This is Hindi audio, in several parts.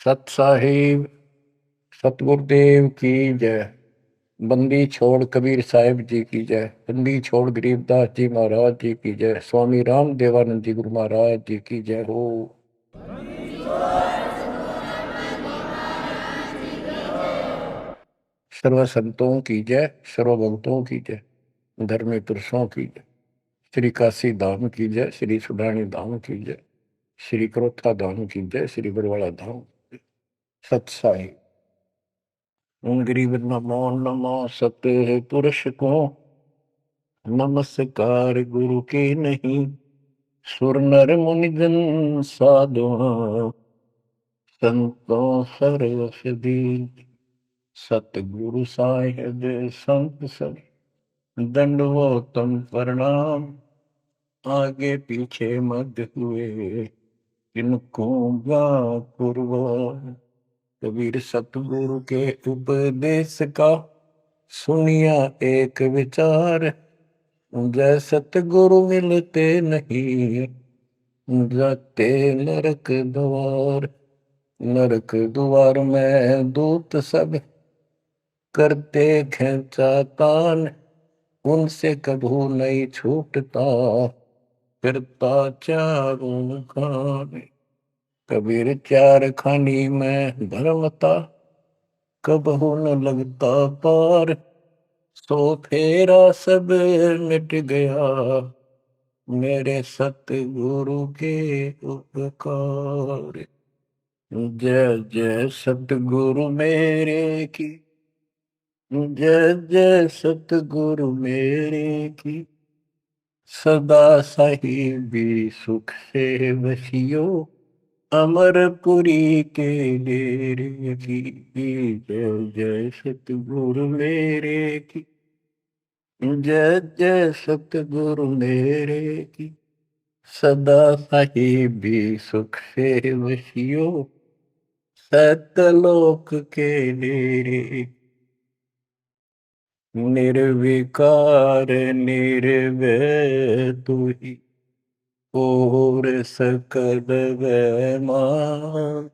सत साहिब सतगुरुदेव की जय। बंदी छोड़ कबीर साहिब जी की जय। बंदी छोड़ गरीबदास जी महाराज जी की जय। स्वामी राम देवानंद जी गुरु महाराज जी की जय हो। सर्व संतों की जय, सर्व भक्तों की जय, धर्मी पुरुषों की जय। श्री काशी धाम की जय, श्री सुडानी धाम की जय, श्री क्रोथा धाम की जय, श्री बरवाड़ा धाम। सत साहिब गरीब नमो नमो सत पुरुष को नमस्कार गुरु के नहीं। सुर नर मुनि जन साधुआ संतों सर्वसदी। सतगुरु साहिब संत सब दंडवतम प्रणाम। आगे पीछे मध्य हुए इनको कुर्बान। कबीर सतगुरु के उपदेश का सुनिया एक विचार। जय सतगुरु मिलते नहीं जाते नरक द्वार। नरक द्वार में दूत सब करते खेचा तान। उनसे कभू नहीं छूटता फिरता चारों खान। कबीर चार खानी में धर्मता कबहू न लगता पार। सो फेरा सब मिट गया मेरे सतगुरु के उपकार। जय जय सतगुरु मेरे की जय जय सतगुरु मेरे की। सदा साहिबी सुख से बसियो अमरपुरी के डेरे की। जय जय सतगुरु मेरे की जय जय सतगुरु मेरे की। सदा साहिबी सुख से बसियो सतलोक के डेरे। निर्विकार निर्भय तू ही और सकल वैमान।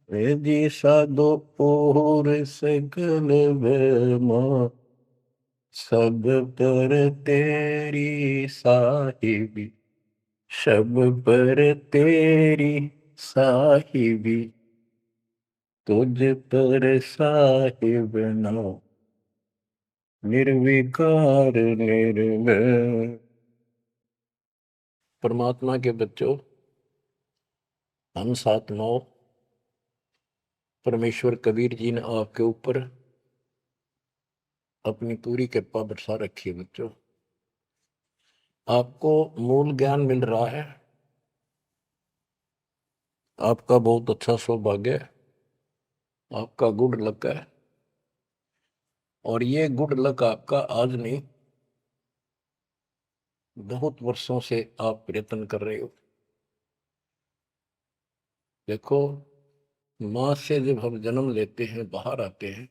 जी साधो और सकल वैमान। सब पर तेरी साहिबी सब पर तेरी साहिबी। तुझ पर साहिब नो निर्विकार निर्भय। परमात्मा के बच्चों, हम सात नौ परमेश्वर कबीर जी ने आपके ऊपर अपनी पूरी कृपा बरसा रखी है। बच्चों, आपको मूल ज्ञान मिल रहा है। आपका बहुत अच्छा सौभाग्य है। आपका गुड लक है। और ये गुड लक आपका आज नहीं, बहुत वर्षों से आप प्रयत्न कर रहे हो। देखो, मां से जब हम जन्म लेते हैं, बाहर आते हैं,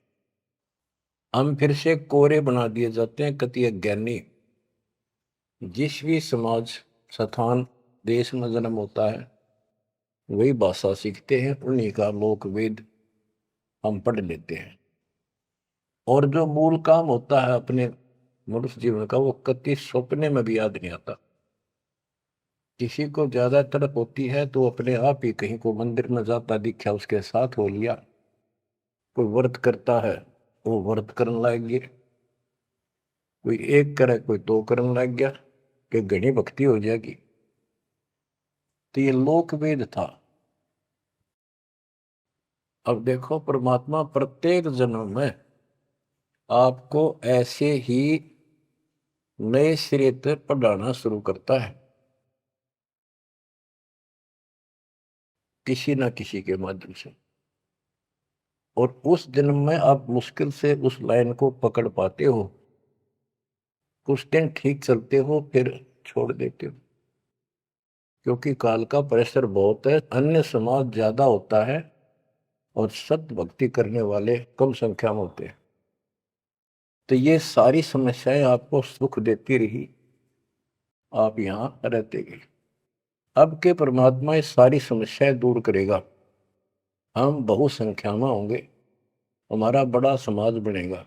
हम फिर से कोरे बना दिए जाते हैं। कति अज्ञानी जिस भी समाज स्थान देश में जन्म होता है वही भाषा सीखते हैं, उन्हीं का लोक वेद हम पढ़ लेते हैं। और जो मूल काम होता है अपने मनुष्य जीवन का, वो कति सपने में भी याद नहीं आता। किसी को ज्यादा तड़प होती है तो अपने आप ही कहीं को मंदिर में जाता दिखा, उसके साथ हो लिया। कोई व्रत करता है, वो व्रत करने लग गया। कोई एक करे, कोई दो करने लग गया कि घनी भक्ति हो जाएगी। तो ये लोक वेद था। अब देखो, परमात्मा प्रत्येक जन्म में आपको ऐसे ही नए सिरे से पढ़ाना शुरू करता है, किसी ना किसी के माध्यम से। और उस जन्म में आप मुश्किल से उस लाइन को पकड़ पाते हो। कुछ दिन ठीक चलते हो, फिर छोड़ देते हो, क्योंकि काल का प्रेशर बहुत है। अन्य समाज ज्यादा होता है और सत्य भक्ति करने वाले कम संख्या में होते हैं। तो ये सारी समस्याएं आपको सुख देती रही, आप यहां रहते गए। अब के परमात्मा ये सारी समस्याएं दूर करेगा, हम बहुसंख्या में होंगे, हमारा बड़ा समाज बनेगा।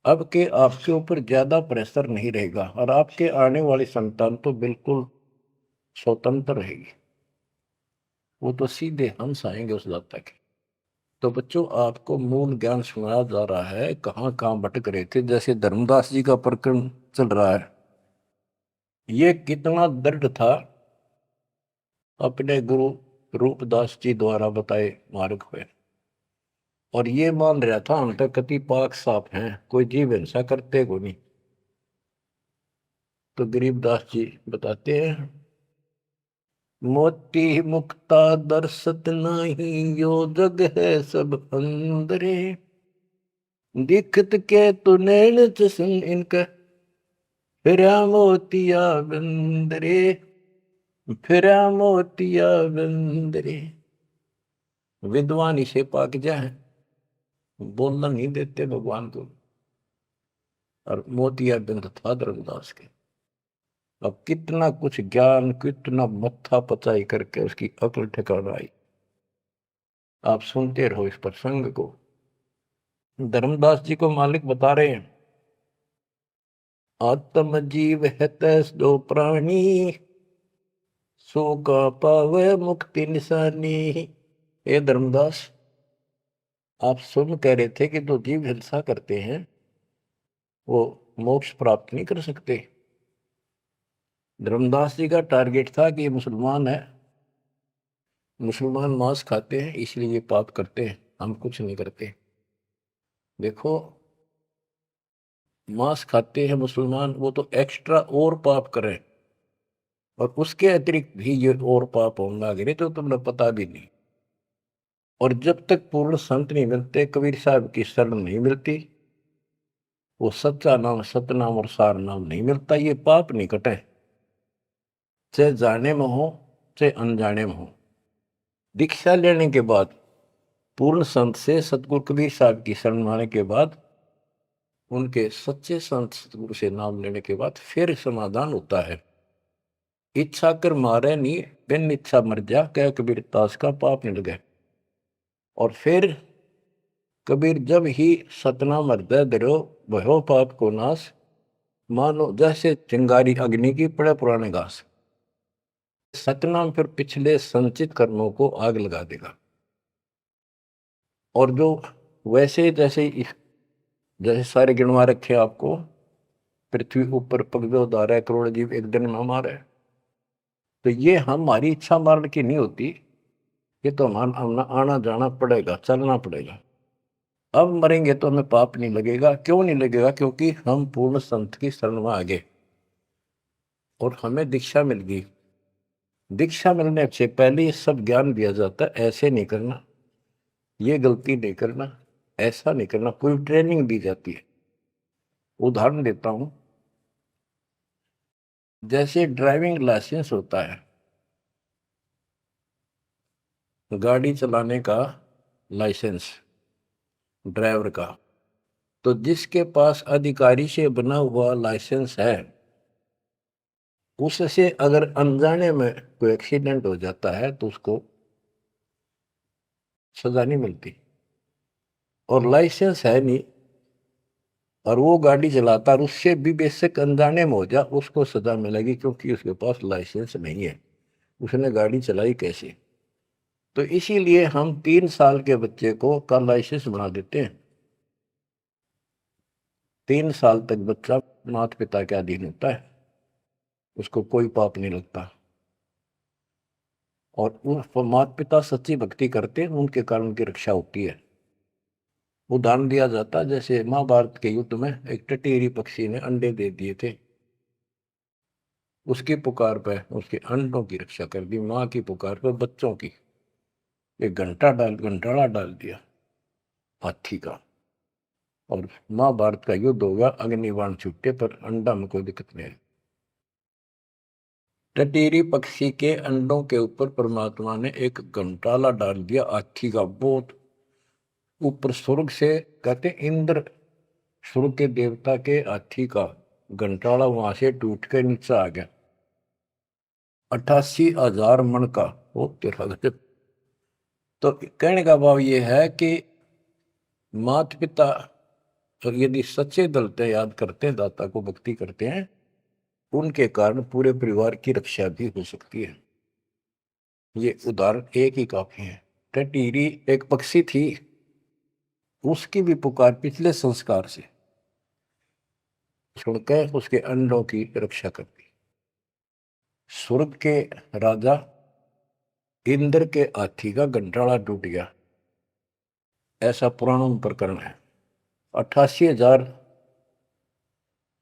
अब के आपके ऊपर ज्यादा प्रेशर नहीं रहेगा और आपके आने वाली संतान तो बिल्कुल स्वतंत्र रहेगी, वो तो सीधे हंस आएंगे उस दाता के। तो बच्चों, आपको मूल ज्ञान सुनाया जा रहा है, कहाँ कहाँ भटक रहे थे। जैसे धर्मदास जी का प्रकरण चल रहा है, ये कितना दृढ़ था अपने गुरु रूपदास जी द्वारा बताए मार्ग पे, और ये मान रहा था हम तो कति पाक साफ हैं, कोई जीव हिंसा करते को नहीं। तो गरीबदास जी बताते हैं, मोती मुक्ता दर्शत नाही, यो जग है सब अंदरे, दिखत के तु नैन चसन इनका, फिरा मोतिया बंदरे, फिरा मोतिया बंदरे। विद्वान इसे पाक जाए, बोलना नहीं देते भगवान को, और मोतिया बिंद था धर्मदास के। अब कितना कुछ ज्ञान, कितना मत्था पचाई करके उसकी अकल ठिकाना आई। आप सुनते रहो इस प्रसंग को। धर्मदास जी को मालिक बता रहे हैं, आत्म जीव है तैस दो प्राणी, सो का पावे मुक्ति निशानी। ये धर्मदास, आप सुन कह रहे थे कि जो जीव हिंसा करते हैं वो मोक्ष प्राप्त नहीं कर सकते। धर्मदास जी का टारगेट था कि ये मुसलमान है, मुसलमान मांस खाते हैं इसलिए ये पाप करते हैं, हम कुछ नहीं करते। देखो, मांस खाते हैं मुसलमान, वो तो एक्स्ट्रा और पाप करें, और उसके अतिरिक्त भी ये और पाप होने लगे तो तुम्हें पता भी नहीं। और जब तक पूर्ण संत नहीं मिलते, कबीर साहब की शरण नहीं मिलती, वो सच्चा नाम, सतनाम और सार नाम नहीं मिलता, ये पाप नहीं कटे, चाहे जाने में हो चाहे अनजाने में हो। दीक्षा लेने के बाद, पूर्ण संत से सतगुरु कबीर साहब की शरण आने के बाद, उनके सच्चे संत सतगुरु से नाम लेने के बाद फिर समाधान होता है। इच्छा कर मारे नहीं, बिन इच्छा मर जा, कह कबीर दास का पाप मिल गए। और फिर कबीर जब ही सतनाम हृदय धरो, भयो पाप को नाश, मानो जैसे चिंगारी अग्नि की पड़े पुराने घास। सतनाम फिर पिछले संचित कर्मों को आग लगा देगा। और जो वैसे जैसे जैसे सारे गिनवा रखे आपको, पृथ्वी ऊपर पगदो धारा करोड़ जीव एक दिन में हमारे, तो ये हमारी इच्छा मारने की नहीं होती, ये तो हमारा आना जाना पड़ेगा, चलना पड़ेगा। अब मरेंगे तो हमें पाप नहीं लगेगा। क्यों नहीं लगेगा? क्योंकि हम पूर्ण संत की शरण में आ गए और हमें दीक्षा मिल गई। दीक्षा मिलने से पहले ये सब ज्ञान दिया जाता है, ऐसे नहीं करना, ये गलती नहीं करना, ऐसा नहीं करना, पूरी ट्रेनिंग दी जाती है। उदाहरण देता हूं, जैसे ड्राइविंग लाइसेंस होता है, गाड़ी चलाने का लाइसेंस ड्राइवर का, तो जिसके पास अधिकारी से बना हुआ लाइसेंस है, उससे अगर अनजाने में कोई एक्सीडेंट हो जाता है तो उसको सजा नहीं मिलती। और लाइसेंस है नहीं और वो गाड़ी चलाता और उससे भी बेशक अनजाने में हो जा, उसको सजा मिलेगी, क्योंकि उसके पास लाइसेंस नहीं है, उसने गाड़ी चलाई कैसे। तो इसीलिए हम 3 साल के बच्चे को का लाइसेंस बना देते हैं। 3 साल तक बच्चा माता पिता के अधीन होता है, उसको कोई पाप नहीं लगता। और माता पिता सच्ची भक्ति करते हैं, उनके कारण उनकी रक्षा होती है। उदाहरण दिया जाता है, जैसे महाभारत के युद्ध में एक टटेरी पक्षी ने अंडे दे दिए थे, उसकी पुकार पर उसके अंडों की रक्षा कर दी, माँ की पुकार पर बच्चों की। एक घंटाड़ा डाल दिया हाथी का, और महाभारत का युद्ध होगा, अग्निबाण छूटे पर अंडा में कोई दिक्कत नहीं। टटेरी पक्षी के अंडों के ऊपर परमात्मा ने एक घंटाला डाल दिया हाथी का, बहुत ऊपर स्वर्ग से, कहते इंद्र स्वर्ग के देवता के हाथी का घंटाला वहां से टूट के नीचे आ गया। 88,000 मन का। वो तेरा गजब। तो कहने का भाव ये है कि माता पिता और यदि सच्चे दिल से याद करते हैं, दाता को भक्ति करते हैं, उनके कारण पूरे परिवार की रक्षा भी हो सकती है। ये उदाहरण एक ही काफी है। टटीरी एक पक्षी थी, उसकी भी पुकार पिछले संस्कार से सुनकर उसके अंडों की रक्षा करती। स्वर्ग के राजा इंद्र के हाथी का गंठाड़ा टूट गया, ऐसा पुराण प्रकरण है। 88,000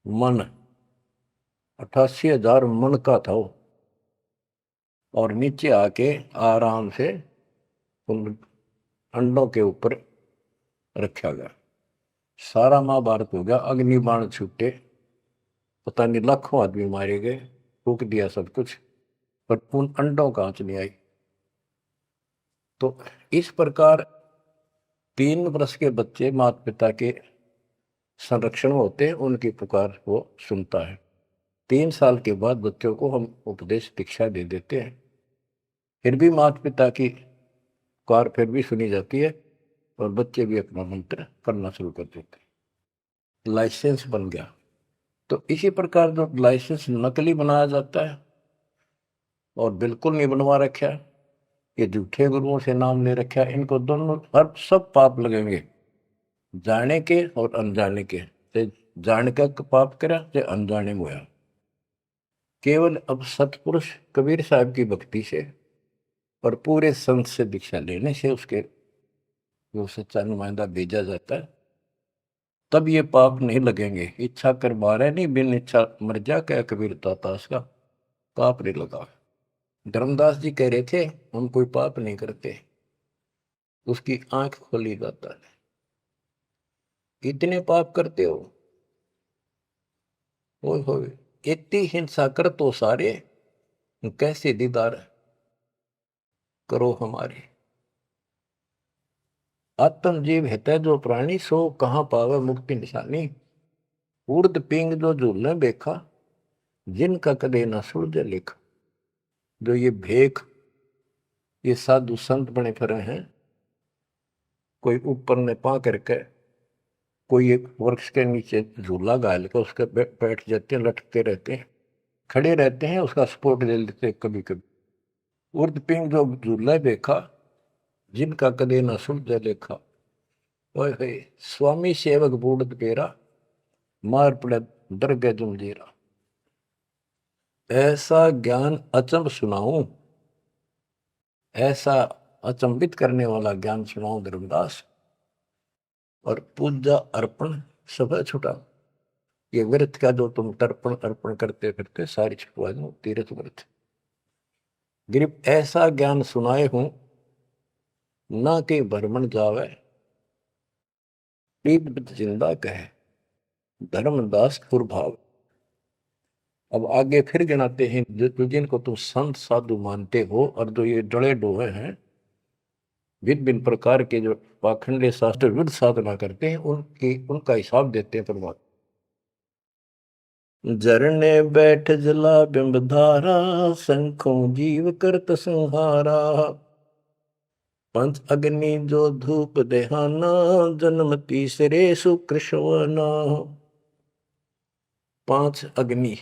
मन, 88,000 मन का था वो, और नीचे आके आराम से उन अंडों के ऊपर रखा गया। सारा महाभारत हो गया, अग्निबाण छूटे, पता नहीं लाखों आदमी मारे गए, फूक दिया सब कुछ, पर उन अंडों का आंच नहीं आई। तो इस प्रकार 3 वर्ष के बच्चे माता पिता के संरक्षण होते हैं, उनकी पुकार वो सुनता है। 3 साल के बाद बच्चों को हम उपदेश दीक्षा दे देते हैं, फिर भी माता पिता की पुकार फिर भी सुनी जाती है, और बच्चे भी अपना मंत्र करना शुरू कर देते हैं। लाइसेंस बन गया। तो इसी प्रकार जो लाइसेंस नकली बनाया जाता है और बिल्कुल नहीं बनवा रखा, ये झूठे गुरुओं से नाम ले रखा, इनको दोनों हर सब पाप लगेंगे, जाने के और अनजाने के। जान का पाप करा चाहे अनजाने में हुआ। केवल अब सतपुरुष कबीर साहब की भक्ति से और पूरे संत से दीक्षा लेने से उसके जो सच्चा नुमाइंदा भेजा जाता है, तब ये पाप नहीं लगेंगे। इच्छा कर मारे नहीं, बिन इच्छा मर जा, क्या कबीर दातास का पाप नहीं लगा। धर्मदास जी कह रहे थे हम कोई पाप नहीं करते, उसकी आंख खोली जाता है। इतने पाप करते हो, इतनी हिंसा कर तो सारे, कैसे दीदार करो हमारे। आत्म जीव है जो प्राणी, सो कहाँ पावे मुक्ति निशानी। उर्द पिंग जो झूलने देखा, जिनका कदे न सुलझे लेखा। जो ये भेख, ये साधु संत बने फिरे हैं, कोई ऊपर ने पा करके, कोई एक वृक्ष के नीचे झूला गाल के उसके बैठ जाते हैं, लटकते रहते हैं, खड़े रहते हैं, उसका सपोर्ट ले लेते कभी कभी। उर्द पिंग जो झूला देखा, जिनका कदे न सुलझे लेखा। ओए स्वामी सेवक बूढ़ पेरा, मार पड़े दरगह जमजीरा। ऐसा ज्ञान अचंब सुनाऊं, ऐसा अचंबित करने वाला ज्ञान सुनाऊं धर्मदास, और पूजा अर्पण सब छुटा। ये व्रत का जो तुम तर्पण अर्पण करते फिरते सारी छुटवा दो, तीर्थ व्रत। गिरिप ऐसा ज्ञान सुनाए हूं, ना के भ्रमण जावे, जिंदा कहे धर्मदास कुरभाव। अब आगे फिर गिनाते हैं, जिनको तुम संत साधु मानते हो, और जो ये डले डोहे हैं, भिन्न भिन्न प्रकार के जो पाखंडी शास्त्र विरुद्ध साधना करते हैं, उनका हिसाब देते हैं परमात्मा। झरने बैठ जला बिंब धारा, शंखों जीव करत संहारा। पंच अग्नि जो धूप देहाना, जन्म तीसरे सुकृष्णवना। 5 अग्नि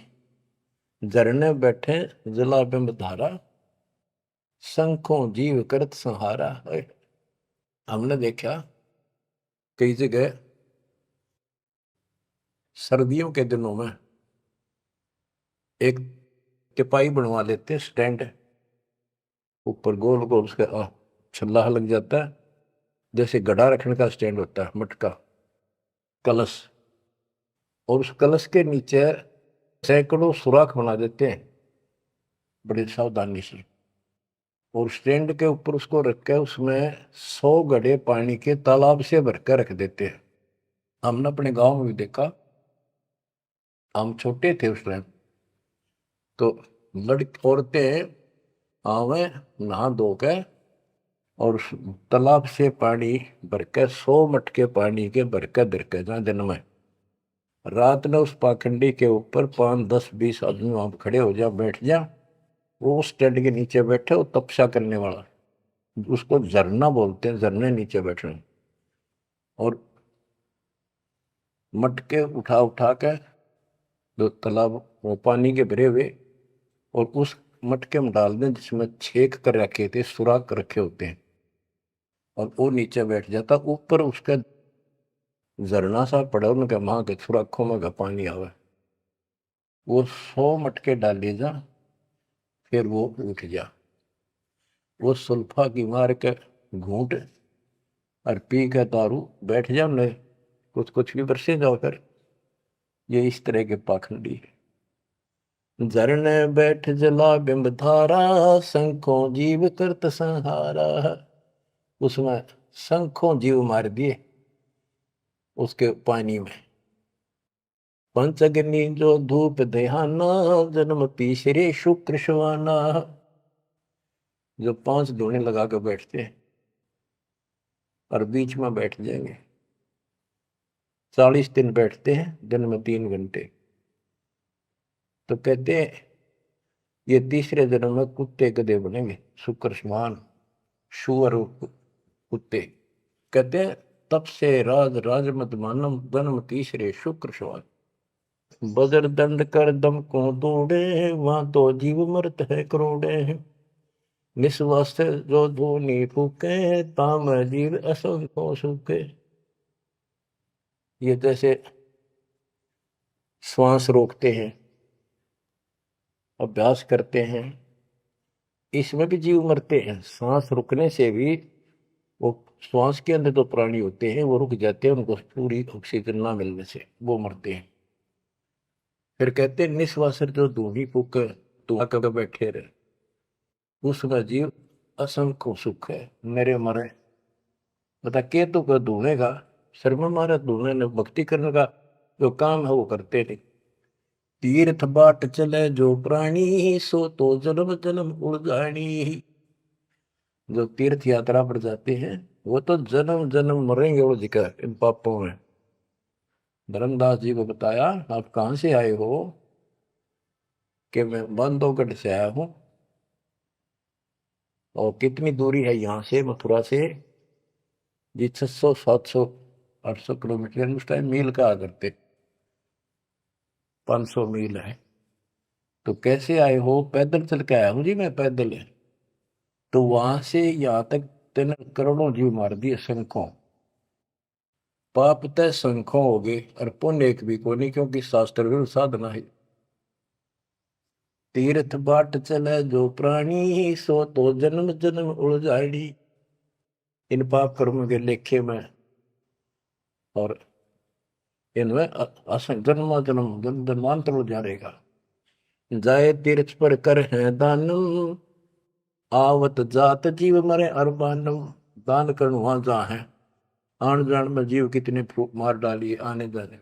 झरने बैठे जला बिंब धारा, शंखों जीव करत संहारा। हमने देखा कई जगह सर्दियों के दिनों में एक टिपाई बनवा लेते हैं, स्टैंड, ऊपर गोल गोल उसका छल्ला लग जाता है, जैसे गड्ढा रखने का स्टैंड होता है, मटका कलश, और उस कलश के नीचे सैकड़ों सुराख बना देते हैं बड़ी सावधानी से, और स्टैंड के ऊपर उसको रख के उसमें 100 घड़े पानी के तालाब से भर कर रख देते हैं। हमने अपने गांव में भी देखा, हम छोटे थे उस टाइम, तो लड़की औरतें आवे नहा धो के, और उस तालाब से पानी भर के 100 मटके पानी के भर के धर के जहाँ दिन में, रात में उस पाखंडी के ऊपर 5, 10, 20 आदमी वहां खड़े हो जा, बैठ जा, वो उस टेंट के नीचे बैठे, वो तपस्या करने वाला, उसको झरना बोलते हैं, झरने नीचे बैठ रहे हैं, और मटके उठा उठा के जो तालाब वो पानी के भरे हुए, और उस मटके में डाल दें जिसमें छेक कर रखे थे, सुराख कर रखे होते हैं, और वो नीचे बैठ जाता, ऊपर उसका झरना सा पड़ा, उनके माँ के सुराखों में का पानी आवे, वो 100 मटके डाले जा, फिर वो उठ जा, वो सुल्फा की मार के घूंट और पी के दारू बैठ जाओ, न कुछ कुछ भी बरसे जाओ कर। ये इस तरह के पाखंडी है। झरने बैठ जला बिंब धारा, शंखों जीव करत संहारा। उसमें शंखों जीव मार दिए उसके पानी में। पंचग्नि जो धूप देहाना, जन्म तीसरे शुक्र शवाना। जो 5 धूने लगा कर बैठते हैं और बीच में बैठ जाएंगे, 40 दिन बैठते हैं, दिन में 3 घंटे। तो कहते हैं ये तीसरे जन्म में कुत्ते गधे बनेंगे, शुक्र समान, शुअर कुत्ते। कहते हैं तब से राज राज मत मानम, जन्म तीसरे शुक्र समान। बजर दंड कर दम को दौड़े, वहां तो जीव मरत है करोड़े। निस्वास जो धोनी फूके, ताम जीव असंख्यों सूखे। ये जैसे श्वास रोकते हैं, अभ्यास करते हैं, इसमें भी जीव मरते हैं। सांस रुकने से भी, वो श्वास के अंदर तो प्राणी होते हैं वो रुक जाते हैं, उनको पूरी ऑक्सीजन ना मिलने से वो मरते हैं। फिर कहते हैं निश्वास जो धूनी फूक, तू आकर बैठे रहे, उसका जीव असंख्य सुख है, मेरे मरे। बता के तो कर धूने का शर्म मारा, धूने ने भक्ति करने का जो काम है वो करते नहीं। तीर्थ बाट चले जो प्राणी, सो तो जन्म जन्म उड़ानी। जो तीर्थ यात्रा पर जाते हैं वो तो जन्म जन्म मरेंगे वो जिक्र इन पापों में। धर्मदास जी को बताया आप कहां से आए हो, कि मैं बांधवगढ़ से आया हूं। और कितनी दूरी है यहां से मथुरा से? जी 600 700 800 किलोमीटर, उस टाइम मील का करते, 500 मील है। तो कैसे आए हो? पैदल चल के आया हूं जी मैं, पैदल है। तो वहां से यहां तक 3 करोड़ों जीव मार दिए, शंखों। पाप तय शंखों हो गए और पुण्य एक भी को नहीं, क्योंकि शास्त्र विरुद्ध साधना है। तीर्थ बाट चले जो प्राणी, सो तो जन्म जन्म उलझाड़ी। इन पाप कर्म के लेखे में और इनमें जन्म जन्म जन्मांतर उजारेगा। जाए तीर्थ पर कर है दानम, आवत जात जीव मरे अरबानम। दान करण वहां जहां है, आन जान में जीव कितने फूक मार डालिए आने जाने।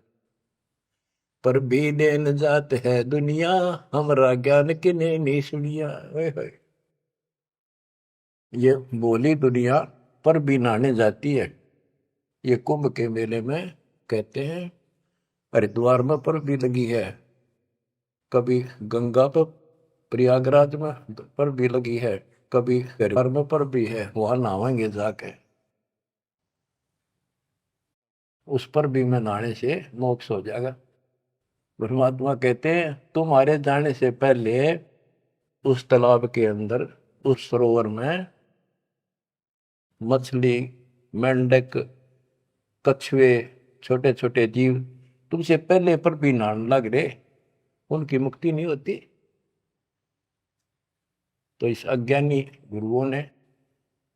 पर भी देन जात है दुनिया, हमरा ज्ञान किने नहीं सुनिया। ये बोली दुनिया पर भी नहाने जाती है। ये कुंभ के मेले में कहते हैं हरिद्वार में पर भी लगी है, कभी गंगा पर प्रयागराज में पर भी लगी है, कभी हरिद्वार में पर भी है, वहां नहावेंगे जाके, उस पर भी में नहाने से मोक्ष हो जाएगा। परमात्मा कहते हैं तुम्हारे जाने से पहले उस तालाब के अंदर, उस सरोवर में मछली, मेंढक, कछुए, छोटे छोटे जीव तुमसे पहले पर भी नहाने लग रहे, उनकी मुक्ति नहीं होती। तो इस अज्ञानी गुरुओं ने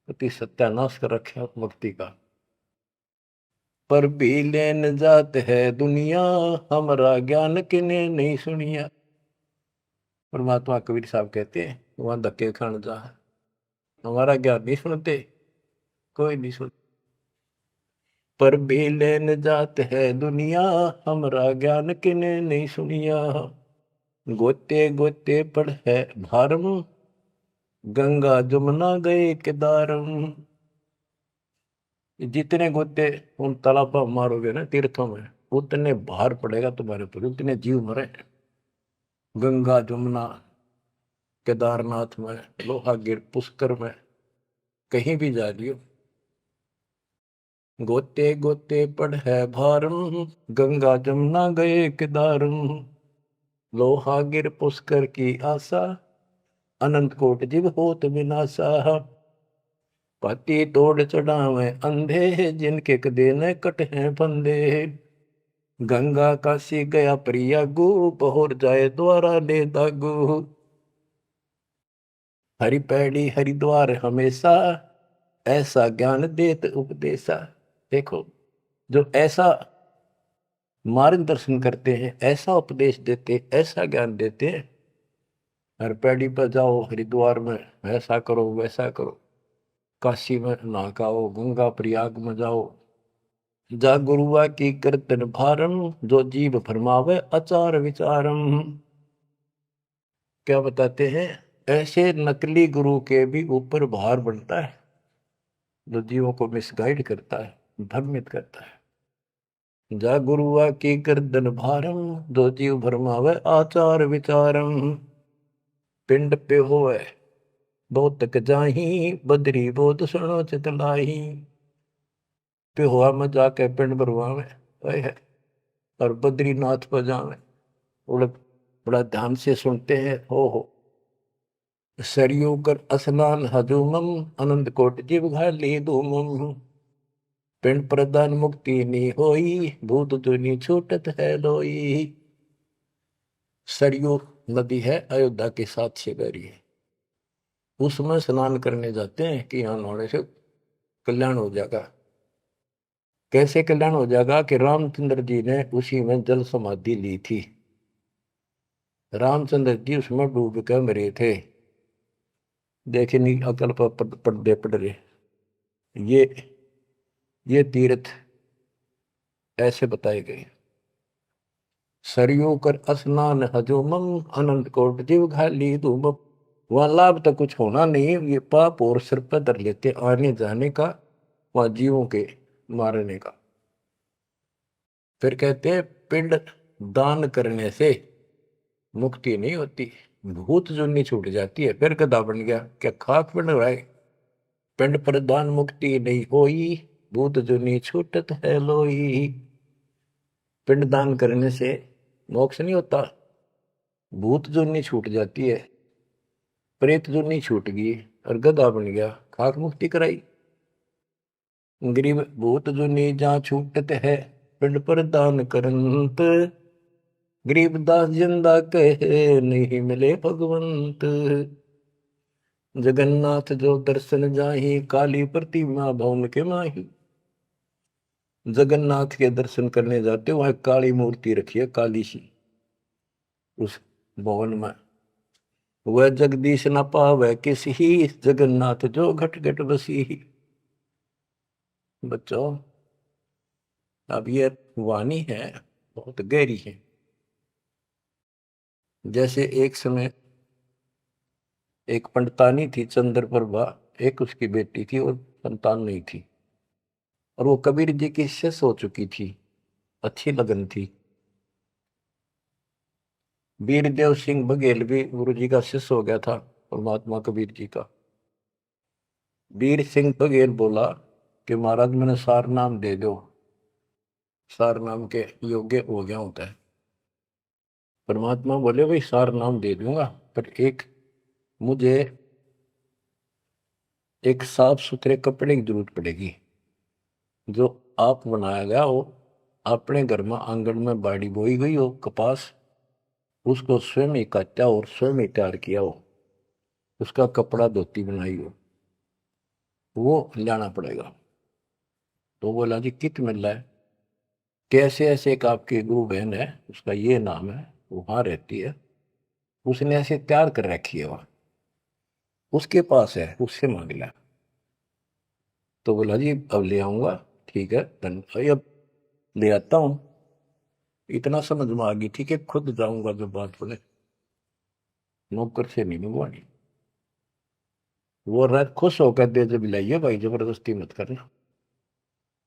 अति सत्यानाश कर रखा भक्ति का। पर भी लेन जात है दुनिया, हमारा ज्ञान किने नहीं सुनिया। परमात्मा कबीर साहब कहते हैं वहां धक्के खान जा, हमारा ज्ञान नहीं सुनते, कोई नहीं सुन। पर भी लेन जात है दुनिया, हमारा ज्ञान किने नहीं सुनिया। गोते गोते पड़ है भारम, गंगा जमुना गए केदारम। जितने गोते उन तालाबों मारोगे ना तीर्थों में, उतने भार पड़ेगा तुम्हारे ऊपर, उतने जीव मरे। गंगा जमुना केदारनाथ में, लोहागिर, पुष्कर में, कहीं भी जा लियो, गोते गोते पड़ है भारम, गंगा जमुना गए केदारम, लोहागिर पुष्कर की आशा, अनंत कोट जीव होत विनाशा, पाती तोड़ चढ़ावे अंधे, जिनके कदे न कट हैं फंदे, गंगा काशी गया प्रयागु, पहुर जाए द्वारा ले दागु, हरि पैड़ी हरिद्वार हमेशा, ऐसा ज्ञान देत उपदेशा। देखो, जो ऐसा मार्गदर्शन करते हैं, ऐसा उपदेश देते, ऐसा ज्ञान देते हैं, हर पैड़ी पर जाओ, हरिद्वार में ऐसा करो वैसा करो, काशी में नहाओ, गंगा प्रयाग में जाओ, जा गुरुआ की कीर्तन भारम, जो जीव फरमावे आचार विचारम। क्या बताते हैं, ऐसे नकली गुरु के भी ऊपर भार बनता है, जो जीवों को मिसगाइड करता है, भ्रमित करता है। जा गुरुआ की गर्दन भारम, जो जीव भरमावे आचार विचारम, पिंड पे होए बहुत तक जाही, बदरी बहुत सुनो चितलाई, पे हुआ में जाके पिंड भरवावे है, और बद्रीनाथ पर जावे, बड़ा ध्यान से सुनते हैं। हो सरयू कर स्नान हजूमम, अनंत कोट जीव घाली धूमम, पिंड प्रदान मुक्ति नी होई, भूत दुनी छूटत है लोई। सरयू नदी है, अयोध्या के साथ से बहरी है, उसमें स्नान करने जाते हैं कि यहाँ नहाने से कल्याण हो जाएगा। कैसे कल्याण हो जाएगा कि रामचंद्र जी ने उसी में जल समाधि ली थी, रामचंद्र जी उसमें डूब कर मरे थे। देखे नहीं अकल पर पर्दे पड़ रहे, ये तीर्थ ऐसे बताए गए। सरयू कर स्नान हजूमम, अनंत कोट जीव घाली धूमम। वहां लाभ तो कुछ होना नहीं, ये पाप और सिर पर धर लेते आने जाने का, वहां जीवों के मारने का। फिर कहते हैं पिंड दान करने से मुक्ति नहीं होती, भूत जुनी छूट जाती है। फिर गधा बन गया, क्या खाक बन रहा है, पिंड प्रदान मुक्ति नहीं होई, भूत जुनी छूटत है लोई। पिंड दान करने से मोक्ष नहीं होता, भूत जुनी छूट जाती है, प्रेत जुनी छूट गई और गधा बन गया, खाक मुक्ति कराई। गरीब भूत जुनी जहाँ छूटत है, पिंड प्रदान करंत, गरीबदास जिंदा कहे नहीं मिले भगवंत। जगन्नाथ जो दर्शन जाही, काली प्रतिमा भवन के माही। जगन्नाथ के दर्शन करने जाते, वहां काली मूर्ति रखी है, काली सी, उस भवन में। वह जगदीश न पावे किसी, जगन्नाथ जो घट घट बसी। बच्चों, अब ये वाणी है, बहुत गहरी है। जैसे एक समय एक पंडितानी थी चंद्रप्रभा, एक उसकी बेटी थी और संतान नहीं थी, और वो कबीर जी की शिष्य हो चुकी थी, अच्छी लगन थी। वीरदेव सिंह बघेल भी गुरु जी का शिष्य हो गया था, और महात्मा कबीर जी का। वीर सिंह बघेल बोला कि महाराज मैंने सार नाम दे दो, सार नाम के योग्य हो गया होता है। परमात्मा बोले भाई सार नाम दे दूंगा, पर मुझे एक साफ सुथरे कपड़े की जरूरत पड़ेगी, जो आप बनाया गया हो, अपने घर में आंगन में बाड़ी बोई गई हो कपास, उसको स्वयं ही काटा और स्वयं ही तैयार किया हो, उसका कपड़ा धोती बनाई हो, वो लाना पड़ेगा। तो बोला जी कित मिल रहा है, कैसे ऐसे एक आपकी गुरु बहन है, उसका ये नाम है, वहां रहती है, उसने ऐसे तैयार कर रखी है, वहां उसके पास है, उससे मांग लिया। तो बोला जी अब ले आऊंगा, ठीक है भाई, अब ले आता हूं। इतना समझ में आ गई, ठीक है खुद जाऊंगा, जो बात बोले, नौकर से नहीं मंगवानी। वो रात खुश होकर दे जब लाइए भाई, जबरदस्ती मत करना,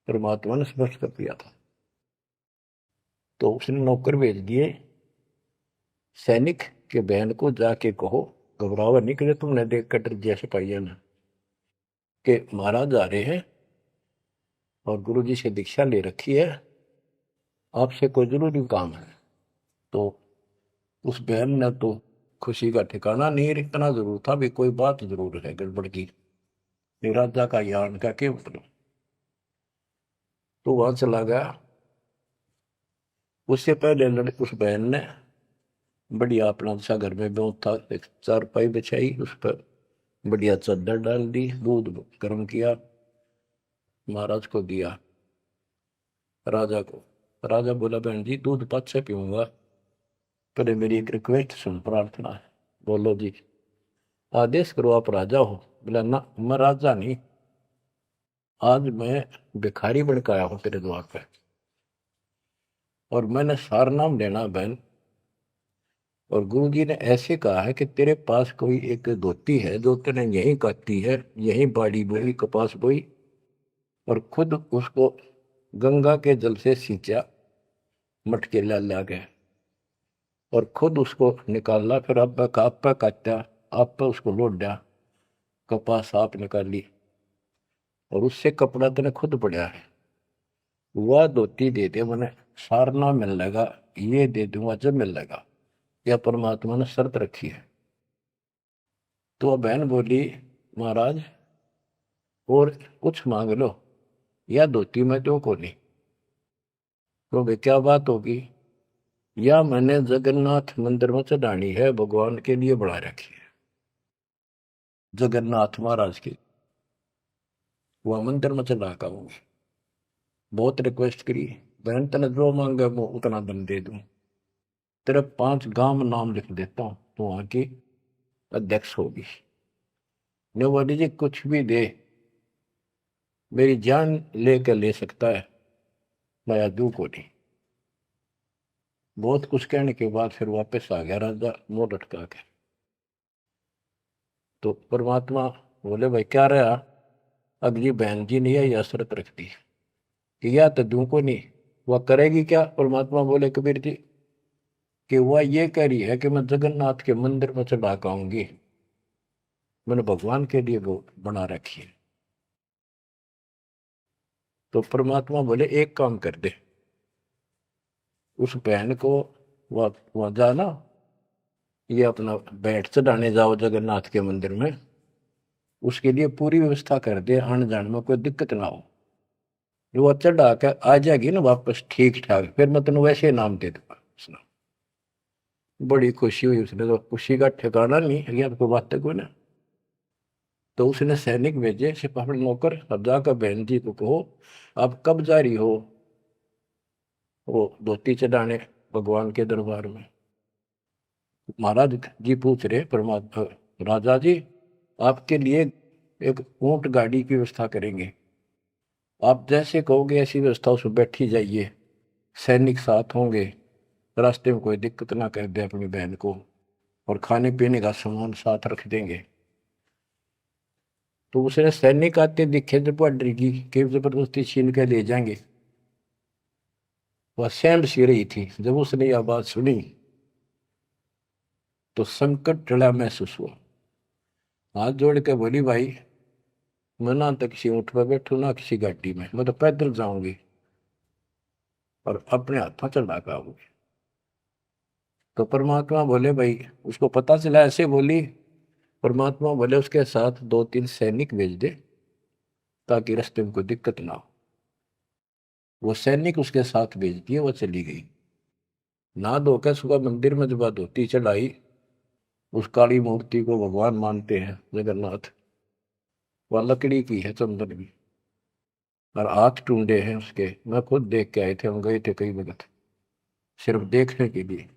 परमात्मा ने स्पष्ट कर दिया था। तो उसने नौकर भेज दिए, सैनिक के बहन को जाके कहो घबरावा नहीं करे तुमने देख कर जैसे पाइए ना कि महाराज आ रहे हैं और गुरु जी से दीक्षा ले रखी है, आपसे कोई जरूरी काम है। तो उस बहन ने तो खुशी का ठिकाना नहीं, इतना जरूर था भी कोई बात जरूर है गड़बड़ की, राजा का यान का के मतलब। तो वहां चला गया। उससे पहले उस बहन ने बढ़िया अपना सा घर में व्यवस्था, एक चारपाई बिछाई, उस पर बढ़िया चादर डाल दी, दूध गर्म किया, महाराज को दिया, राजा को। राजा बोला बहन जी दूध पाछे पीऊंगा, पहले मेरी एक रिक्वेस्ट सुन, प्रार्थना है। बोलो जी। आदेश करो, आप राजा हो। बोला ना मैं राजा नहीं, आज मैं भिखारी बन के आया हूं तेरे द्वार पे, और मैंने सार नाम लेना बहन। और गुरु जी ने ऐसे कहा है कि तेरे पास कोई एक धोती है जो तेने यहीं काटी है, यहीं बाड़ी बोई, कपास बोई, और खुद उसको गंगा के जल से सींचा, मटके ला गए, और खुद उसको निकाला, फिर आप पे काटा, आप पे उसको लौट दिया, कपास आप निकाली, और उससे कपड़ा तेने खुद पड़ा है, वह धोती दे दे, मैंने सारना मिल लेगा, ये दे दूंगा जब मिल लेगा। यह परमात्मा ने शर्त रखी है। तो वह बहन बोली महाराज और कुछ मांग लो, या धोती में दो को नहीं। तो वे क्या बात होगी, या मैंने जगन्नाथ मंदिर में चढ़ानी है, भगवान के लिए बना रखी है, जगन्नाथ महाराज की, वह मंदिर में चढ़ा का हूँ। बहुत रिक्वेस्ट करी, बहन तेने जो मांगे वो उतना धन दे दूं, तेरे 5 गांव नाम लिख देता हूं, तो वहां की अध्यक्ष होगी। ने बोली जी कुछ भी दे, मेरी जान लेकर ले सकता है, मैं दू को नहीं। बहुत कुछ कहने के बाद फिर वापस आ गया राजा मुंह लटका के। तो परमात्मा बोले भाई क्या रहा, अगली बहन जी ने यह शर्त रख दी कि या तो दू को नहीं, वह करेगी क्या। परमात्मा बोले कबीर जी कि वह ये कह रही है कि मैं जगन्नाथ के मंदिर में चढ़ा के आऊंगी, मैंने भगवान के लिए वो बना रखी है। तो परमात्मा बोले एक काम कर दे, उस बहन को वहां जाना, ये अपना बैठ चढ़ाने जाओ जगन्नाथ के मंदिर में, उसके लिए पूरी व्यवस्था कर दे, आने जाने में कोई दिक्कत ना हो। जो वो चढ़ा के आ जाएगी ना वापस ठीक ठाक, फिर मैं तेन वैसे नाम दे दूंगा। उसने बड़ी खुशी हुई, उसने तो खुशी का ठिकाना नहीं है, कोई बात कोई ना। तो उसने सैनिक भेजे सिपाही नौकर, अब जाकर बहन जी को कहो आप कब जा रही हो वो धोती चढ़ाने भगवान के दरबार में। महाराज जी पूछ रहे परमात्मा, राजा जी आपके लिए एक ऊंट गाड़ी की व्यवस्था करेंगे, आप जैसे कहोगे ऐसी व्यवस्था उसमें बैठी जाइए, सैनिक साथ होंगे, रास्ते में कोई दिक्कत ना कर दे अपनी बहन को, और खाने पीने का सामान साथ रख देंगे। तो उसने सैनिक आते दिखे जब डर की कि जबरदस्ती छीन के ले जाएंगे, वह सहम सी रही थी। जब उसने यह बात सुनी तो संकट टला महसूस हुआ, हाथ जोड़ के बोली भाई मैं ना तो किसी ऊँट पर बैठू ना किसी गाड़ी में, मैं तो पैदल जाऊंगी और अपने हाथों चढ़ा के आऊंगी। तो परमात्मा बोले भाई, उसको पता चला ऐसे बोली, परमात्मा बोले उसके साथ 2-3 सैनिक भेज दे ताकि रास्ते में कोई दिक्कत ना हो। वो सैनिक उसके साथ भेज दिए, वो चली गई। ना धोकर सुबह मंदिर में जब धोती चढ़ाई, उस काली मूर्ति को भगवान मानते हैं जगन्नाथ, वह लकड़ी की है, चंदन की, और हाथ टूंडे हैं उसके। मैं खुद देख के आए थे, हम गए थे कई वक्त सिर्फ देखने के लिए।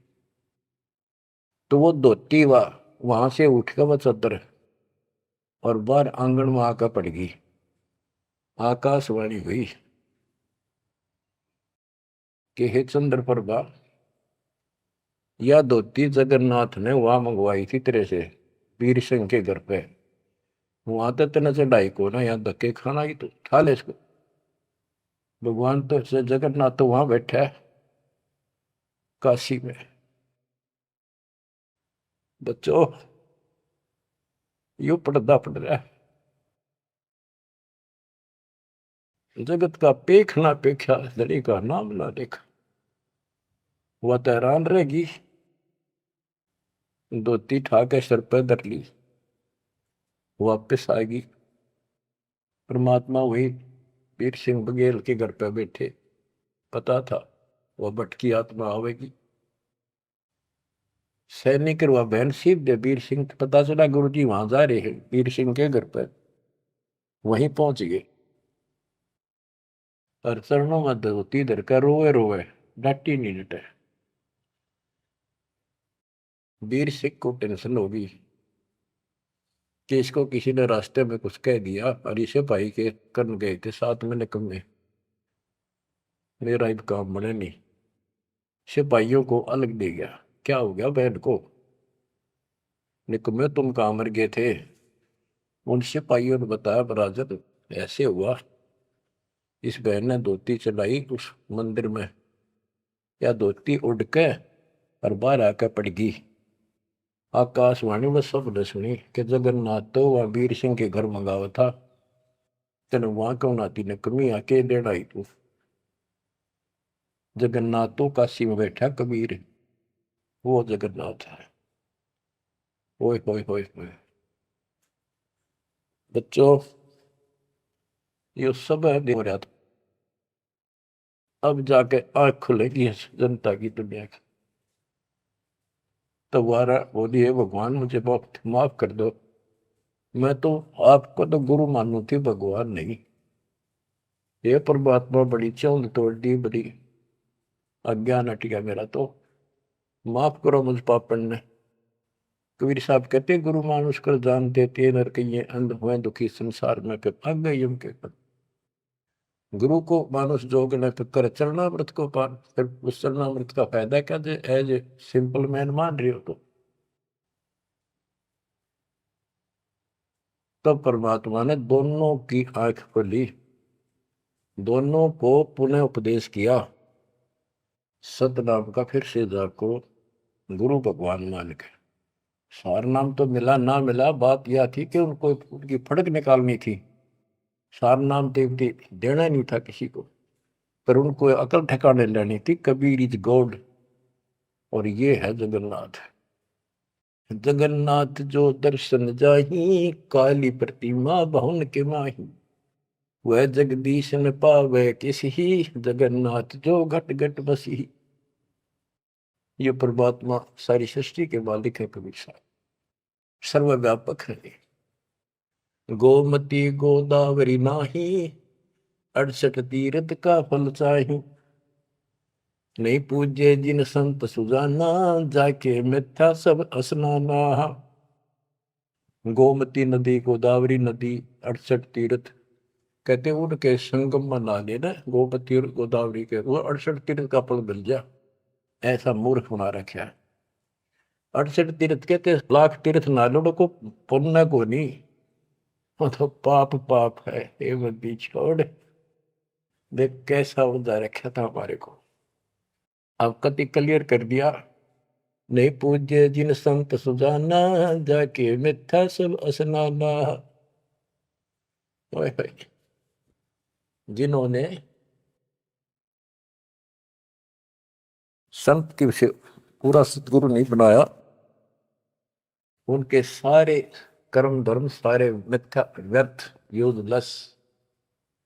तो वो धोती वहां से उठ कर वह चद्दर और बाहर आंगन में आकर पड़ गई। आकाशवाणी हुई कि हे चंद्र प्रभा, यह धोती जगन्नाथ ने वहां मंगवाई थी तेरे से, वीर सिंह के घर पे, वहां तो तेने चढ़ाई को ना, यहाँ धक्के खाना ही तो उठा ले इसको। भगवान तो जगन्नाथ तो वहां बैठा है काशी में। बच्चों यो पर्दा पड़ रहा है। जगत का पेख ना पेख्या, धड़ी का नाम ना देखा। वह तो हैरान रहेगी, धोती ठाके सर पे धर ली, वापिस आएगी। परमात्मा वही वीर सिंह बघेल के घर पे बैठे, पता था वह भटकी आत्मा आवेगी। सैनिक वह बहन सीप दे वीर सिंह, पता चला गुरु जी वहां जा रहे हैं वीर सिंह के घर पर। वहीं पहुंच गए और चरणों में धोती धर कर रोए रोए, डांटी नहीं डटे। वीर सिंह को टेंशन होगी कि इसको किसी ने रास्ते में कुछ कह दिया, और इसे भाई के करन गए थे साथ में निकम्मे, मेरा इन काम बने नहीं। सिपाहियों को अलग दे गया, क्या हो गया बहन को, निकम्मे तुम कहाँ मर गए थे। उन सिपाहियों ने बताया बराजत ऐसे हुआ, इस बहन ने धोती चलाई उस मंदिर में, या धोती उड़ के और बाहर आकर पड़ गई। आकाशवाणी में सब ने सुनी कि जगन्नाथ तो वह वीर सिंह के घर मंगावा था, तेने वहां क्यों नाती ने कमी आके देना ही तू। जगन्नाथ तो काशी में बैठा कबीर, वो जगन्नाथ है। ओए होए होए होए बच्चों, ये सब है हो रहा था। अब जाके आंख खुलेगी जनता की, दुनिया की। तो वारा बोलिए भगवान मुझे बहुत माफ कर दो, मैं तो आपको तो गुरु मानू थी, भगवान नहीं। ये परमात्मा बड़ी चौंध तोड़ दी, बड़ी अज्ञान हट गया मेरा, तो माफ करो मुझ पापन ने। कबीर साहब कहते गुरु मानुष कर जान देते नर कहिए अंध हुए दुखी संसार में, फिर भाग गई हम के पद। गुरु को मानुष जोग न कर चरणामृत को पान, फिर उस चरणामृत का फायदा क्या जे एज ए सिंपल मैन मान रही हो तो। तब परमात्मा ने दोनों की आंख खोली, दोनों को पुनः उपदेश किया, सतनाम का फिर से जाको गुरु भगवान मान के। सार नाम तो मिला ना मिला, बात यह थी कि उनको उनकी फड़क निकालनी थी। सार नाम देवती देना नहीं था किसी को, पर उनको अकल ठिकाने लेनी थी। कबीर इज गॉड, और ये है जगन्नाथ। जगन्नाथ जो दर्शन जाही, काली प्रतिमा बहुन के माही, वह जगदीश न पावे किसी, जगन्नाथ जो घट घट बसी। ये परमात्मा सारी सृष्टि के मालिक है कबीर साहब, सर्वव्यापक है। गोमती गोदावरी नाही, 68 तीर्थ का फल चाही, नहीं पूजे जिन संत सुजाना, जाके मिथ्या सब स्नाना। गोमती नदी, गोदावरी नदी, 68 तीर्थ, कहते उनके संगम में नहा लेना गोमती और गोदावरी के, वो 68 तीर्थ का फल मिल जा। ऐसा मूर्ख बना रखा है। 68 तीर्थ कहते लाख तीर्थ ना लो को पुण्य को नहीं, वो तो पाप पाप है। ये बंदी छोड़, देख कैसा उदा रखा था हमारे को। अब कति क्लियर कर दिया, नहीं पूज्य जिन संत सुजाना, जाके मिथ्या सब स्नाना। जिन्होंने संत की से पूरा सतगुरु नहीं बनाया, उनके सारे कर्म धर्म सारे मिथ्या व्यर्थ यूजलेस।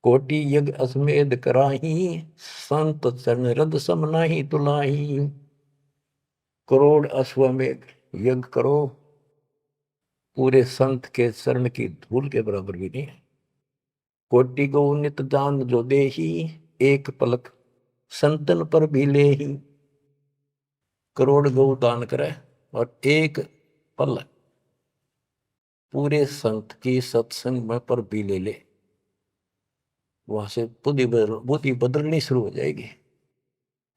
कोटि यज्ञ असमेध कराही, संत चरण रद सम नाही तुलाही। करोड़ अश्वमेध यज्ञ करो, पूरे संत के चरण की धूल के बराबर भी नहीं है। कोटि गौ नित दान जो देही, एक पलक संतन पर भी ले ही। करोड़ गौ दान करे और एक पल पूरे संत की सत्संग में पर भी ले ले, वहां से बुद्धि बदलनी शुरू हो जाएगी।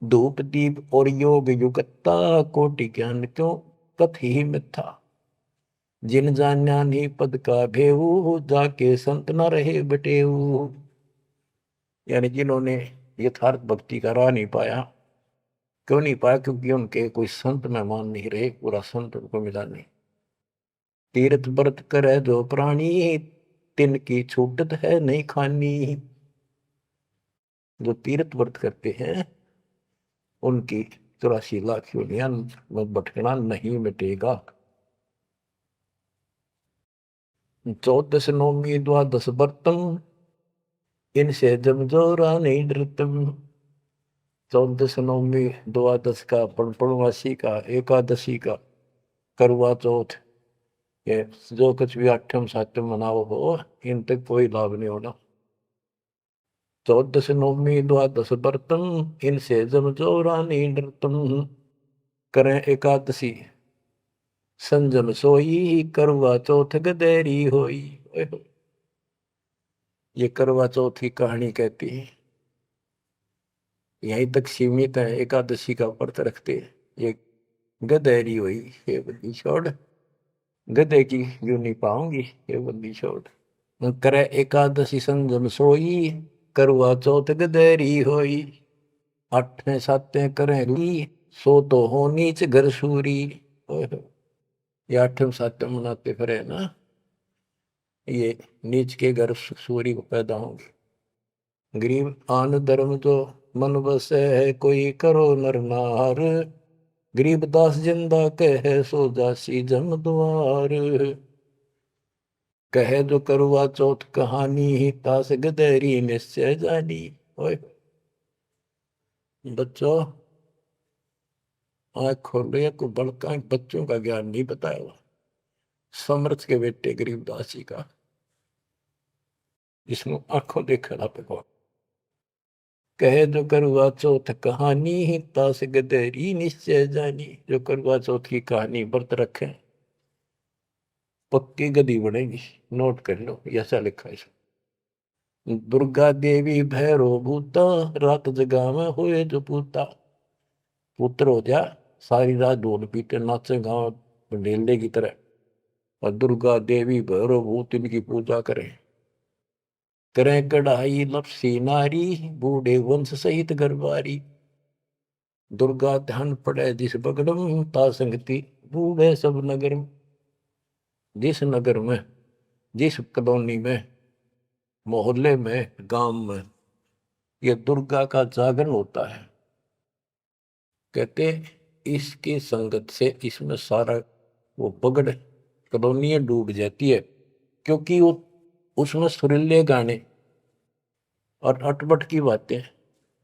धूप दीप और योग युगता, कोटि ज्ञान क्यों कथ ही मिथ्या। जिन जान्या नहीं पद का भेऊ, जाके संत न रहे बटेऊ। यानी जिन्होंने यथार्थ भक्ति का राह नहीं पाया, क्यों नहीं पाया, क्योंकि उनके कोई संत मेहमान नहीं रहे, पूरा संत उनको मिला नहीं। तीर्थ व्रत करे जो प्राणी, तिनकी छूटत है नहीं खानी। जो तीर्थ व्रत करते हैं उनकी 84 लाख योनियां में भटकना नहीं मिटेगा। 14 नौमी द्वादश व्रतम, इनसे जब जोरा नहीं डरतम। 14 नौमी द्वादश का, पूर्णमासी का, एकादशी का, करवा चौथ, ये जो कुछ भी आठम सातम मनाओ हो, इन तक कोई लाभ नहीं होना। 14 नौमी द्वादश व्रतम, इनसे जब जोरा नहीं डरतम। करें एकादशी संजम सोई, करवा चौथ गदेरी होई। ये करवा चौथ की कहानी कहती है, यहीं तक सीमित है। एकादशी का व्रत रखते हैं, ये गदेरी हुई, ये बंदी छोड़, गधे की यूं नहीं पाऊंगी, ये बंदी छोड़। करे एकादशी संजम सोई, करवा चौथ गदेरी होई। आठे साते करें सो तो हो नीच घर सूरी। ये आठम सातम मनाते फिरे ना, ये नीच के घर सूरी को पैदा होंगे। गरीब आन धर्म जो मन बसे है, कोई करो नर नार। गरीब दास जिंदा कहे, सो जासी जम द्वार। कहे जो करवा चौथ कहानी, ही तास गदेरी निश्चय जानी। ओए बच्चों, आँख खोलो, को बड़का बच्चों का ज्ञान नहीं बताया। समर्थ के बेटे गरीबदास जी का, जिसमें आंखों देखा पे कहे जो करवा चौथ कहानी, ही तास गदेरी निश्चय जानी। जो करवा चौथ की कहानी व्रत रखे, पक्की गदी बनेगी। नोट कर लो, ऐसा लिखा है। दुर्गा देवी भैरो भूता, रात जगा में हुए जो पूता। पुत्र हो जा, सारी रात ढोल पीटे नाचे गाँव ढेले की तरह, और दुर्गा देवी भैरो भूत इनकी पूजा करें। करें कढ़ाई लपसी नारी, बूढ़े वंश सहित गरबारी। दुर्गा ध्यान पड़े जिस बगड़म, ता संगति बूढ़े सब नगर में। जिस नगर में, जिस कॉलोनी में, मोहल्ले में, गांव में ये दुर्गा का जागरण होता है, कहते इसकी संगत से इसमें सारा वो पगड़ कॉलोनियां डूब जाती है। क्योंकि वो उसमें सुरीले गाने और अटपट की बातें,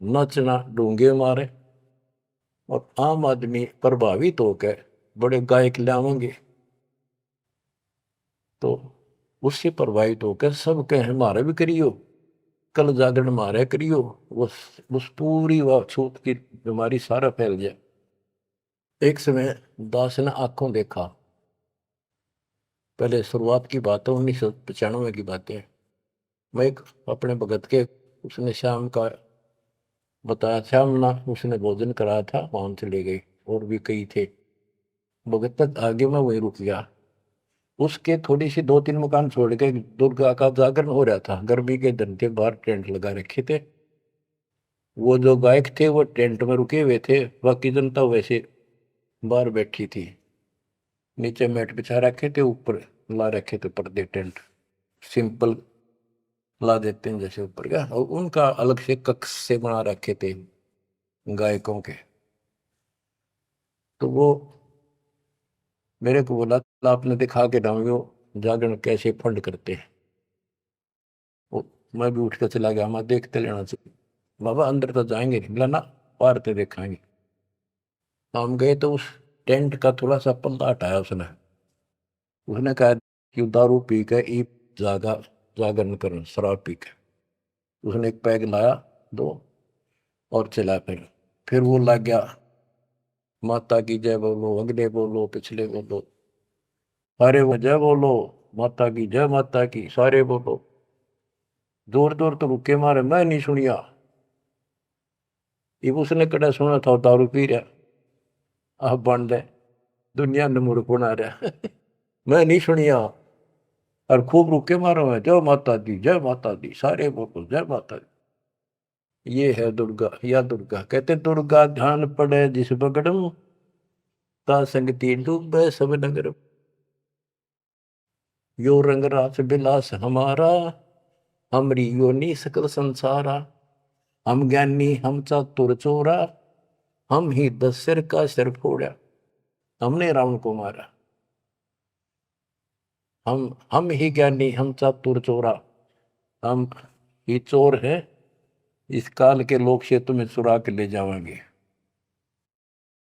नचना, डूंगे मारे, और आम आदमी प्रभावित होकर बड़े गायक लावेंगे, तो उससे प्रभावित होकर सब कहे हमारे भी करियो, कल जागरण मारे करियो। उस पूरी व छूत की बीमारी सारा फैल जाए। एक समय दास ने आंखों देखा, पहले शुरुआत की बात है, 1995 की बातें। मैं एक अपने भगत के, उसने शाम का बताया, शाम ना उसने भोजन कराया था, वहां चले गए, और भी कई थे। भगत तक आगे मैं वहीं रुक गया। उसके थोड़ी सी 2-3 मकान छोड़ के दुर्गा का जागरण हो रहा था। गर्मी के दिन थे, बाहर टेंट लगा रखे थे। वो जो गायक थे वो टेंट में रुके हुए थे, बाकी जनता वैसे बाहर बैठी थी। नीचे मैट बिछा रखे थे, ऊपर ला रखे थे पर्दे, टेंट सिंपल ला देते हैं जैसे ऊपर का, और उनका अलग से कक्ष से बना रखे थे गायकों के। तो वो मेरे को बोला, आपने दिखा के डाउंगे जागरण कैसे फंड करते हैं। वो मैं भी उठ कर चला गया, मैं देखते लेना चाहिए। बाबा अंदर तो जाएंगे नहीं, बोला ना, बाहर से देखाएंगे। हम गए तो उस टेंट का थोड़ा सा पल्ला हटाया उसने। उसने कहा कि दारू पी के ई जागा जागरण कर, शराब पी के। उसने एक पैग लाया, दो, और चला। फिर वो लग गया, माता की जय बोलो, अगले बोलो, पिछले बोलो, सारे वो जय बोलो, माता की जय, माता की, सारे बोलो। दूर दूर तो रुके मारे, मैं नहीं सुनिया। ये उसने कड़ा सुना था, दारू पी रहा, आप बन दे, दुनिया ने मूर्ख बना रहा। मैं नहीं सुनिया, और खूब रुके मारो है, जय माता दी, जय माता दी, सारे बोलो जय माता दी। ये है दुर्गा, या दुर्गा। कहते दुर्गा ध्यान पड़े जिस बगड़म, ता संगति डूबे सब नगर। यो रंग रास बिलास हमारा, हमरी योनि सकल संसारा। हम ज्ञानी हम चातुर चोरा, हम ही 10 सिर का सिर फोड़ा। हमने रावण को मारा। हम ही ज्ञानी हम चातुर चोरा, हम ही चोर है, इस काल के लोक से तुम्हें चुरा के ले जावांगे।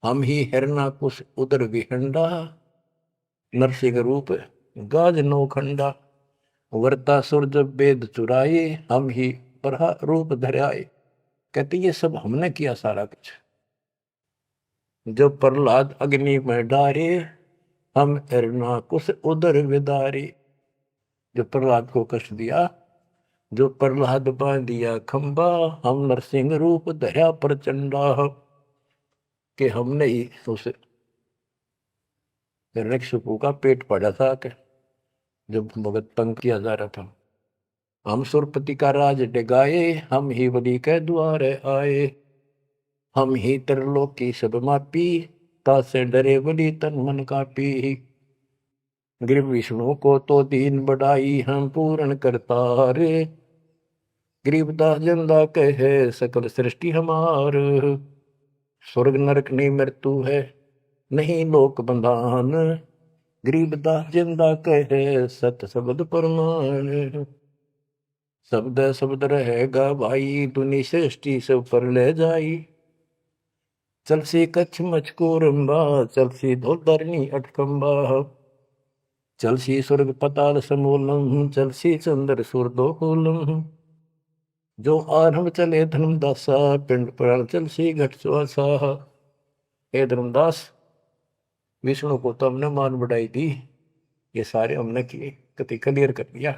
हम ही हिरणाकुश उदर विहंडा, नरसिंह रूप गाज नौखंडा। वर्तासुर जब वेद चुराए, हम ही बरहा रूप धराए। कहते ये सब हमने किया सारा कुछ। जब प्रहलाद अग्नि में डारे, हम हिरणाकुश उदर विदारे। जो प्रहलाद को कष्ट दिया, जो प्रहलाद बांध दिया खंबा, हम नरसिंह रूप धरा प्रचंडा। कि हमने ही उस हिरण्यकशिपु का पेट फाड़ा था कि जब भगत तंग किया जा रहा था। हम सुरपति का राज डिगाए, हम ही बलि के द्वार आए। हम ही त्रिलोक की सब मापी, तासे डरे बलि तन मन कापी। गिर विष्णु को तो दीन बढ़ाई, हम पूर्ण करता रे। गरीबदास जिंदा कहे सकल सृष्टि हमार। स्वर्ग नरक नहीं मृत्यु है, नहीं लोक बंधान। गरीबदास जिंदा कहे सत शब्द प्रमाण। शब्द शब्द रहेगा भाई, दुनि सृष्टि सब पर ले जाई। चल सी कच्छ मचकोरम्बा, चल सी धोधरनी अटकम्बा। चल सी स्वर्ग पताल समूलम, चल सी चंद्र सुरदोलम। जो आरंभ चले धर्मदासा, पिंड पुराण चल सी घट सुहासा। हे धर्मदास, विष्णु को तो हमने मान बढ़ाई दी, ये सारे हमने किए, कति क्लियर कर दिया।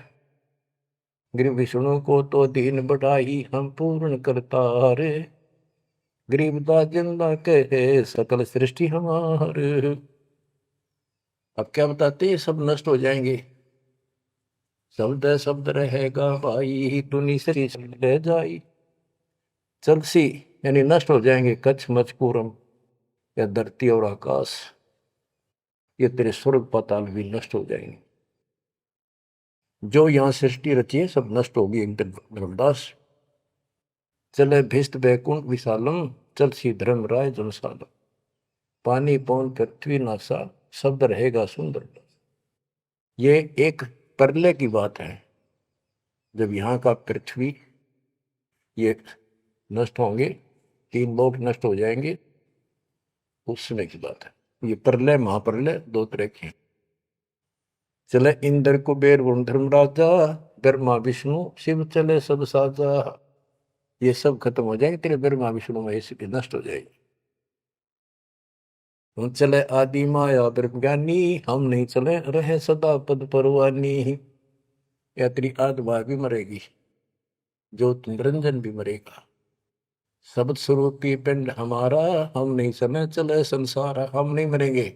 गिर विष्णु को तो दीन बढ़ाई, हम पूर्ण करता रे। गरीबदास जिंदा कहे सकल सृष्टि हमारे। अब क्या बताते, ये सब नष्ट हो जाएंगे। शब्द शब्द रहेगा भाई, दुनि से ले जाई। चलसी यानी नष्ट हो जाएंगे, कच्छ मचपूरम या धरती और आकाश, ये तेरे स्वर्ग पाताल भी नष्ट हो जाएंगे। जो यहां सृष्टि रची है सब नष्ट होगी एक दिन। धर्मदास चले भिस्त बैकुंठ विशालम, चल सी धर्म राय जनसालम। पानी पौन पृथ्वी नासा, शब्द रहेगा सुंदर। ये एक परले की बात है, जब यहाँ का पृथ्वी ये नष्ट होंगे, 3 लोक नष्ट हो जाएंगे, उस समय की बात है। ये प्रलय महाप्रलय 2 तरह के हैं। चले इंद्र कुबेर वरुण धर्मराजा, ब्रह्मा विष्णु शिव चले सब साजा। ये सब खत्म हो जाएंगे, तेरे ब्रह्मा विष्णु महेश भी नष्ट हो जाएंगे। हम चले आदि माया ब्रह्म ज्ञानी, हम नहीं चले रहे सदा पद परवानी। या तेरी आत्मा भी मरेगी, जो निरंजन भी मरेगा। शब्द स्वरूपी पिंड हमारा, हम नहीं समय चले संसार। हम नहीं मरेंगे,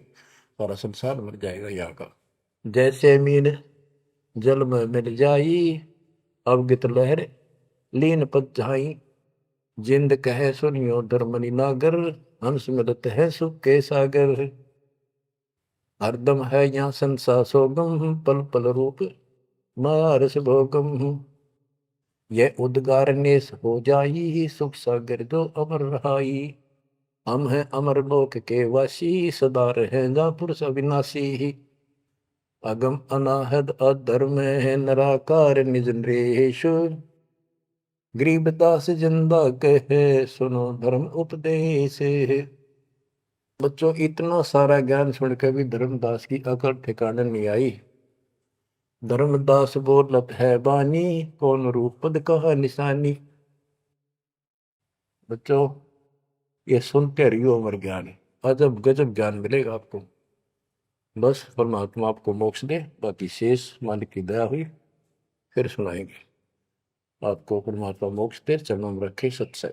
सारा संसार मर जाएगा यहाँ का। जैसे मीन जल में मिल जाई, अवगित लहर लीन पद जाई। जिंद कहे सुनियो धर्मनि नागर, हंस मिलत है सुख के सागर। हरदम है यहाँ संसा सोगम, पल पल रूप मारस भोगम। यह उद्गार नेस हो जाई, सुख सागर जो अमर रहाई। हम हैं अमर लोक के वासी, सदा रहेगा पुरुष अविनाशी। अगम अनाहद अधर्म है, निराकार निज नरेश। गरीबदास जिंदा कहे सुनो धर्म उपदेश। बच्चों इतना सारा ज्ञान सुन के भी धर्मदास की अकल ठिकाने नहीं आई। धर्मदास बोलत है बानी, कौन रूप पद कहा निशानी। बच्चों ये सुनते रहियो अमर ज्ञान, अजब गजब ज्ञान मिलेगा आपको। बस परमात्मा आपको मोक्ष दे, बाकी शेष मालिक की दया हुई फिर सुनाएंगे। आपको परमात्मा मोक्ष दे, चरणों में रखे सत्संग।